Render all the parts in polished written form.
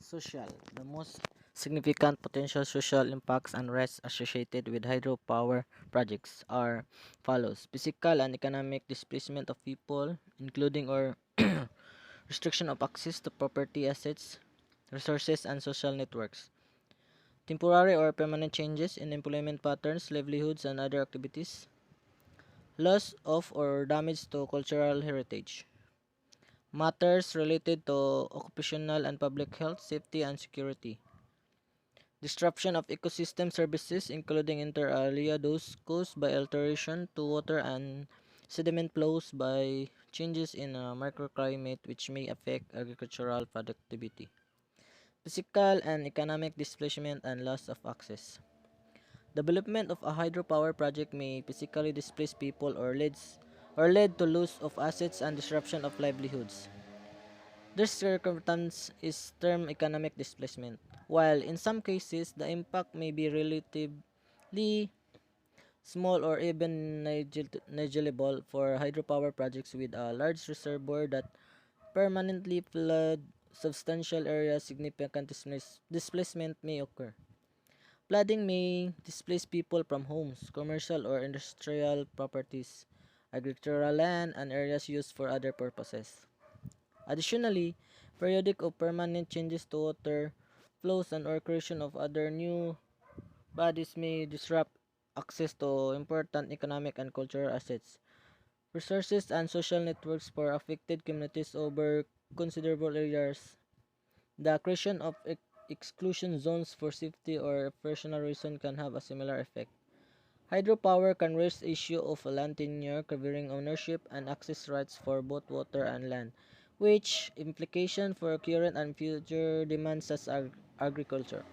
Social. The most significant potential social impacts and risks associated with hydropower projects are follows: physical and economic displacement of people, including or restriction of access to property assets, resources, and social networks. Temporary or permanent changes in employment patterns, livelihoods, and other activities. Loss of or damage to cultural heritage. Matters related to occupational and public health, safety, and security. Disruption of ecosystem services, including inter alia those caused by alteration to water and sediment flows by changes in a microclimate which may affect agricultural productivity. Physical and economic displacement and loss of access. Development of a hydropower project may physically displace people or lead to loss of assets and disruption of livelihoods. This circumstance is termed economic displacement, while in some cases the impact may be relatively small or even negligible for hydropower projects with a large reservoir that permanently flood substantial areas. Significant displacement may occur. Flooding may displace people from homes, commercial or industrial properties, agricultural land, and areas used for other purposes. Additionally, periodic or permanent changes to water flows and or creation of other new bodies may disrupt access to important economic and cultural assets, resources, and social networks for affected communities over considerable areas. The creation of exclusion zones for safety or personal reason can have a similar effect. Hydropower can raise the issue of land tenure covering ownership and access rights for both water and land, which implication for current and future demands such as agriculture,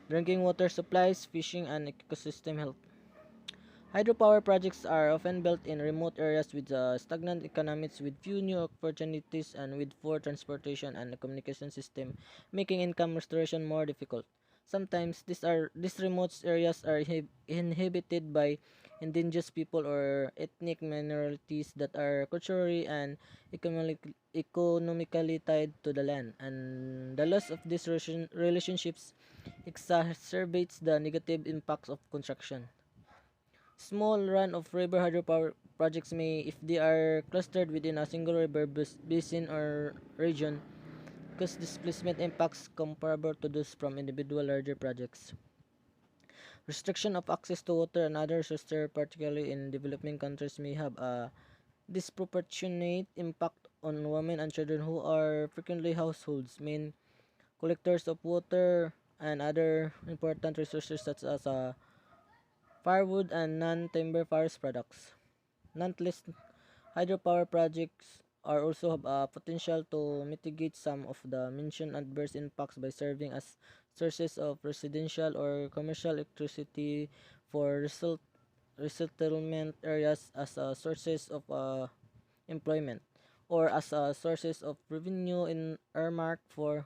drinking water supplies, fishing, and ecosystem health. Hydropower projects are often built in remote areas with stagnant economies, with few new opportunities, and with poor transportation and communication system, making income restoration more difficult. Sometimes these remote areas are inhabited by indigenous people or ethnic minorities that are culturally and economically tied to the land, and the loss of these relationships exacerbates the negative impacts of construction. Small run-of-river hydropower projects may, if they are clustered within a single river basin or region, cause displacement impacts comparable to those from individual larger projects. Restriction of access to water and other resources, particularly in developing countries, may have a disproportionate impact on women and children who are frequently households, main collectors of water and other important resources such as firewood and non-timber forest products. Nonetheless, hydropower projects are also have a potential to mitigate some of the mentioned adverse impacts by serving as sources of residential or commercial electricity for resettlement areas, as sources of employment, or as sources of revenue in earmarked for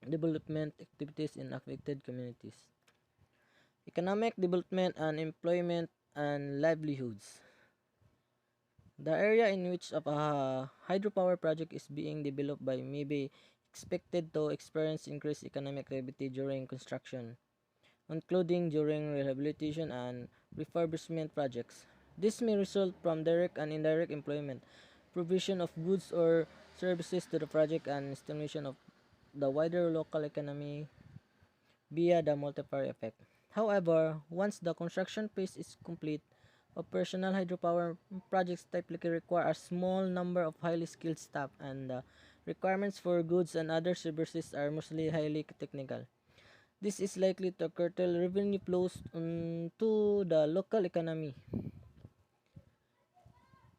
development activities in affected communities. Economic development and employment and livelihoods. The area in which a hydropower project is being developed by may be expected to experience increased economic activity during construction, including during rehabilitation and refurbishment projects. This may result from direct and indirect employment, provision of goods or services to the project, and stimulation of the wider local economy via the multiplier effect. However, once the construction phase is complete, operational hydropower projects typically require a small number of highly skilled staff, and the requirements for goods and other services are mostly highly technical. This is likely to curtail revenue flows to the local economy,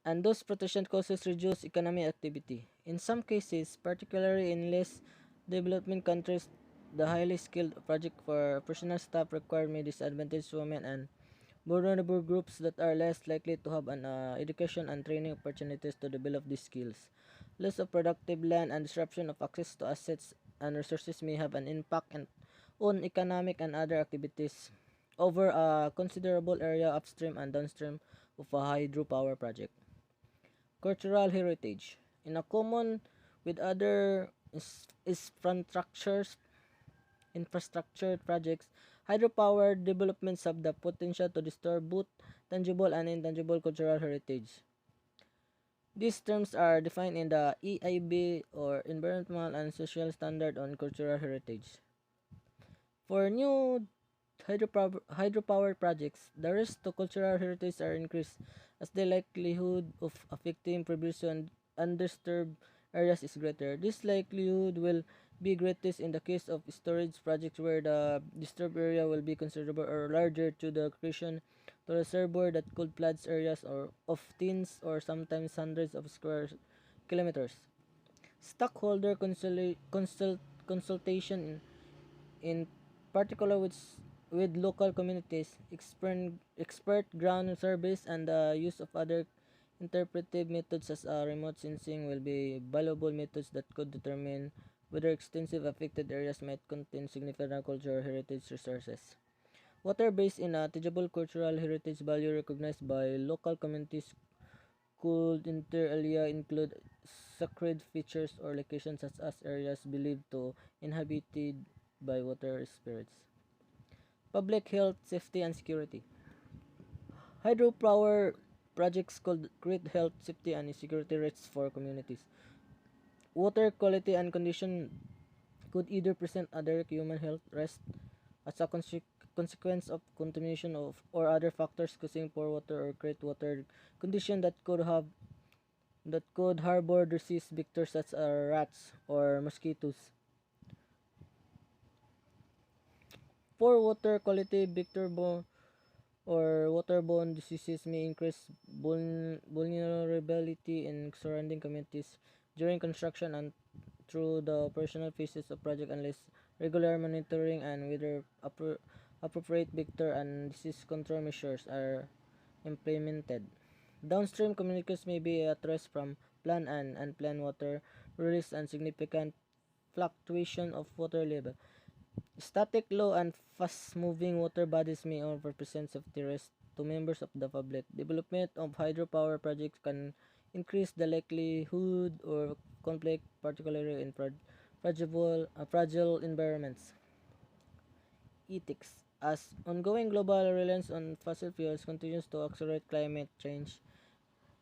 and those protection causes reduce economic activity. In some cases, particularly in less developing countries, the highly skilled project for professional staff require may disadvantage women and vulnerable groups that are less likely to have an education and training opportunities to develop these skills. Loss of productive land and disruption of access to assets and resources may have an impact on economic and other activities over a considerable area upstream and downstream of a hydropower project. Cultural heritage. In a common with other infrastructures, infrastructure projects, hydropower developments have the potential to disturb both tangible and intangible cultural heritage. These terms are defined in the EIB or Environmental and Social Standard on Cultural Heritage. For new hydropower projects, the risk to cultural heritage are increased as the likelihood of affecting previously undisturbed areas is greater. This likelihood will be greatest in the case of storage projects where the disturbed area will be considerable or larger to the creation to reservoir that could flood areas or of tens or sometimes hundreds of square kilometers. Stockholder consultation in particular with local communities, expert ground surveys, and the use of other interpretive methods as remote sensing will be valuable methods that could determine whether extensive affected areas might contain significant cultural heritage resources. Water based in a tangible cultural heritage value recognized by local communities could inter alia include sacred features or locations such as areas believed to inhabited by water spirits. Public health, safety, and security. Hydropower projects could create health, safety, and security risks for communities. Water quality and condition could either present a direct human health risk as a consequence of contamination of or other factors causing poor water or create water condition that could harbor disease vectors such as rats or mosquitoes. Poor water quality vector-borne or waterborne diseases may increase vulnerability in surrounding communities during construction and through the operational phases of project unless regular monitoring and whether appropriate vector and disease control measures are implemented. Downstream communities may be at risk from planned and unplanned water release and significant fluctuation of water level. Static, low, and fast-moving water bodies may all represent safety risks to members of the public. Development of hydropower projects can increase the likelihood or conflict, particularly in fragile environments. Ethics. As ongoing global reliance on fossil fuels continues to accelerate climate change,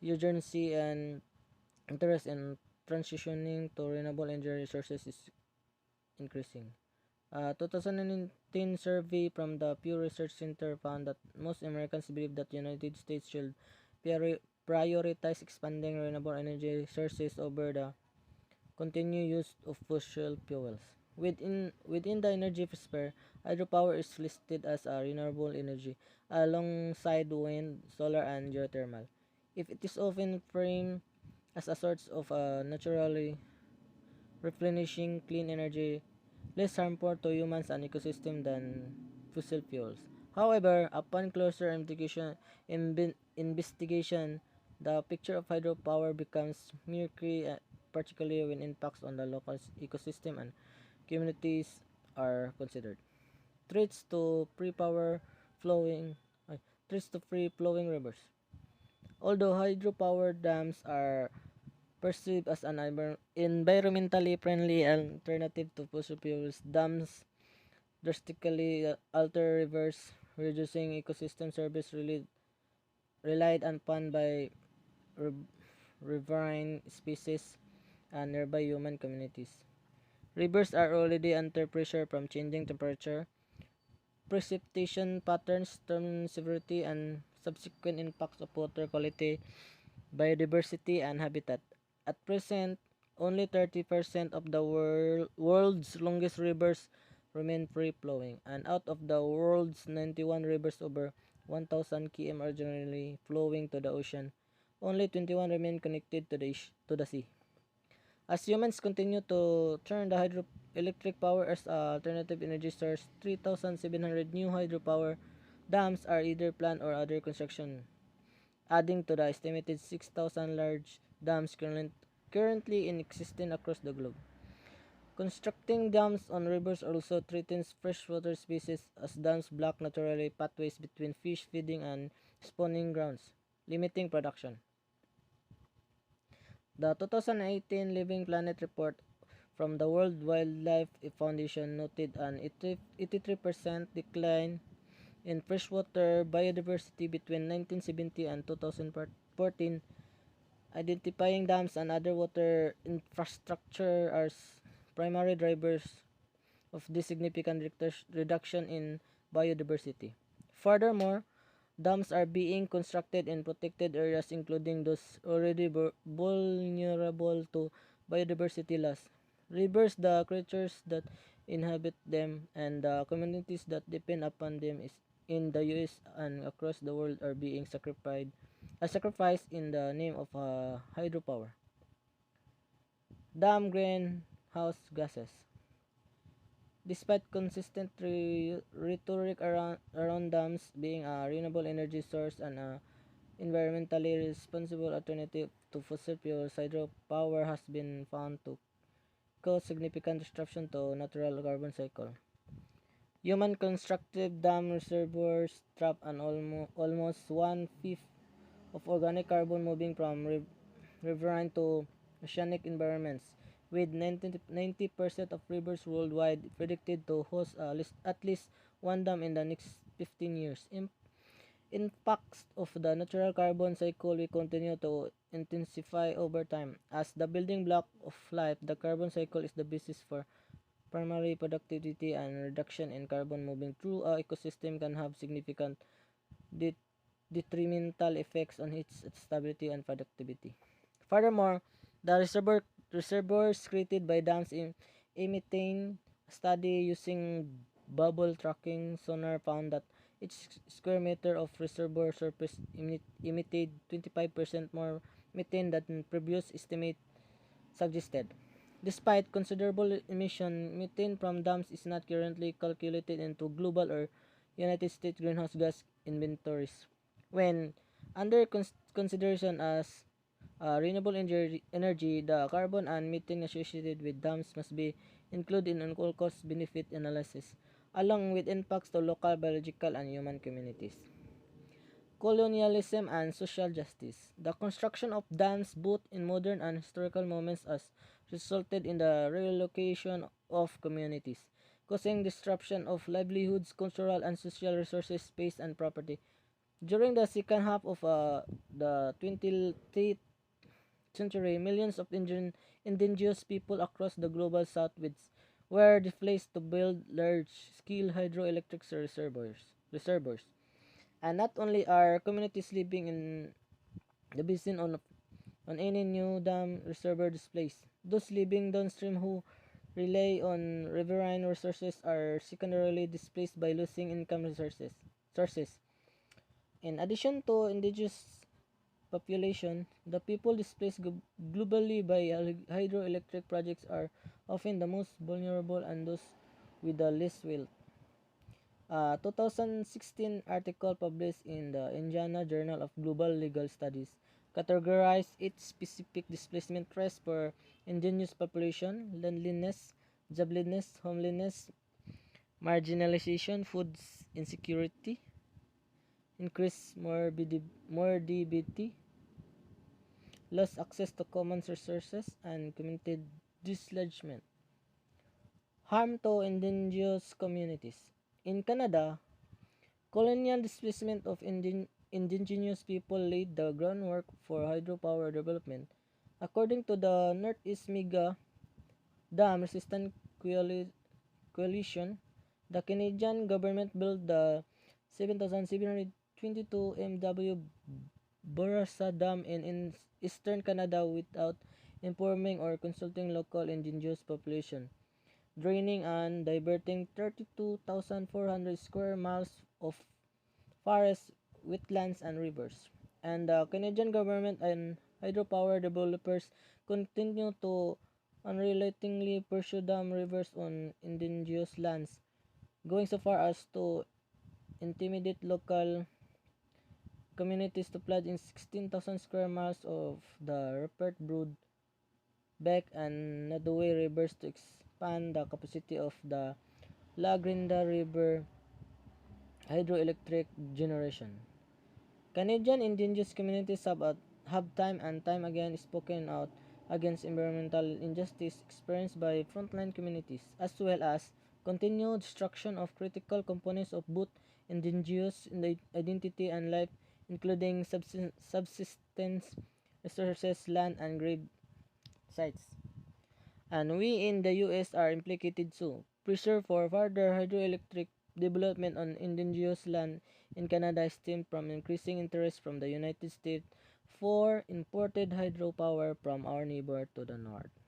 urgency and interest in transitioning to renewable energy resources is increasing. A 2019 survey from the Pew Research Center found that most Americans believe that the United States should prioritize expanding renewable energy sources over the continued use of fossil fuels. Within the energy sphere, hydropower is listed as a renewable energy alongside wind, solar, and geothermal. If it is often framed as a source of naturally replenishing clean energy, less harmful to humans and ecosystem than fossil fuels. However, upon closer investigation, the picture of hydropower becomes murky, particularly when impacts on the local ecosystem and communities are considered. Threats to pre-power flowing, ay, threats to free-flowing rivers. Although hydropower dams are perceived as an environmentally friendly alternative to fossil fuels, dams drastically alter rivers, reducing ecosystem service relied upon by riv- riverine species and nearby human communities. Rivers are already under pressure from changing temperature, precipitation patterns, storm severity, and subsequent impacts of water quality, biodiversity, and habitat. At present, only 30% of the world's longest rivers remain free-flowing, and out of the world's 91 rivers over 1,000 km are generally flowing to the ocean. Only 21 remain connected to the sea. As humans continue to turn the hydroelectric power as an alternative energy source, 3,700 new hydropower dams are either planned or under construction, adding to the estimated 6,000 large dams currently in existence across the globe. Constructing dams on rivers also threatens freshwater species as dams block naturally pathways between fish feeding and spawning grounds, limiting production. The 2018 Living Planet report from the World Wildlife Foundation noted an 83% decline in freshwater biodiversity between 1970 and 2014, identifying dams and other water infrastructure as primary drivers of this significant reduction in biodiversity. Furthermore, dams are being constructed in protected areas including those already vulnerable to biodiversity loss. Rivers, the creatures that inhabit them, and the communities that depend upon them is in the US and across the world are being sacrificed in the name of hydropower. Dam greenhouse gases. Despite consistent rhetoric around dams being a renewable energy source and a environmentally responsible alternative to fossil fuels, hydropower has been found to cause significant disruption to natural carbon cycle. Human constructed dam reservoirs trap an almost one-fifth of organic carbon moving from riverine to oceanic environments, with 90% of rivers worldwide predicted to host at least one dam in the next 15 years. Impacts of the natural carbon cycle will continue to intensify over time. As the building block of life, the carbon cycle is the basis for primary productivity, and reduction in carbon moving through a ecosystem can have significant det- detrimental effects on its stability and productivity. Furthermore, the reservoirs created by dams methane study using bubble tracking sonar found that each square meter of reservoir surface emitted 25% more methane than previous estimate suggested. Despite considerable emission, methane from dams is not currently calculated into global or United States greenhouse gas inventories. When under consideration as renewable energy, the carbon and methane associated with dams must be included in all cost benefit analysis, along with impacts to local biological and human communities. Colonialism and social justice. The construction of dams, both in modern and historical moments, has resulted in the relocation of communities, causing disruption of livelihoods, cultural and social resources, space, and property. During the second half of the 20th century, millions of indigenous people across the global south were displaced to build large-scale hydroelectric reservoirs. And not only are communities living in the basin on any new dam reservoir displaced, those living downstream who rely on riverine resources are secondarily displaced by losing income sources. In addition to indigenous population, the people displaced globally by hydroelectric projects are often the most vulnerable and those with the least wealth. A 2016 article published in the Indiana Journal of Global Legal Studies categorized its specific displacement risk for indigenous population, landliness, joblessness, homelessness, marginalization, food insecurity, increased morbidity, lost access to common resources, and community dislodgement. Harm to indigenous communities. In Canada, colonial displacement of indigenous people laid the groundwork for hydropower development. According to the Northeast Mega Dam Resistant Coalition, the Canadian government built the 7,722 MW Bourassa Dam in eastern Canada without informing or consulting local indigenous population, draining and diverting 32,400 square miles of forests, wetlands, and rivers. And the Canadian government and hydropower developers continue to unrelentingly pursue dam rivers on indigenous lands, going so far as to intimidate local communities to flood in 16,000 square miles of the Rupert Brood, Beck, and Nodaway rivers to expand the capacity of the La Grinda River hydroelectric generation. Canadian indigenous communities have time and time again spoken out against environmental injustice experienced by frontline communities, as well as continued destruction of critical components of both indigenous identity and life, including subsistence resources, land, and grave sites. And we in the US are implicated too. Pressure for further hydroelectric development on indigenous land in Canada stemmed from increasing interest from the United States for imported hydropower from our neighbor to the north.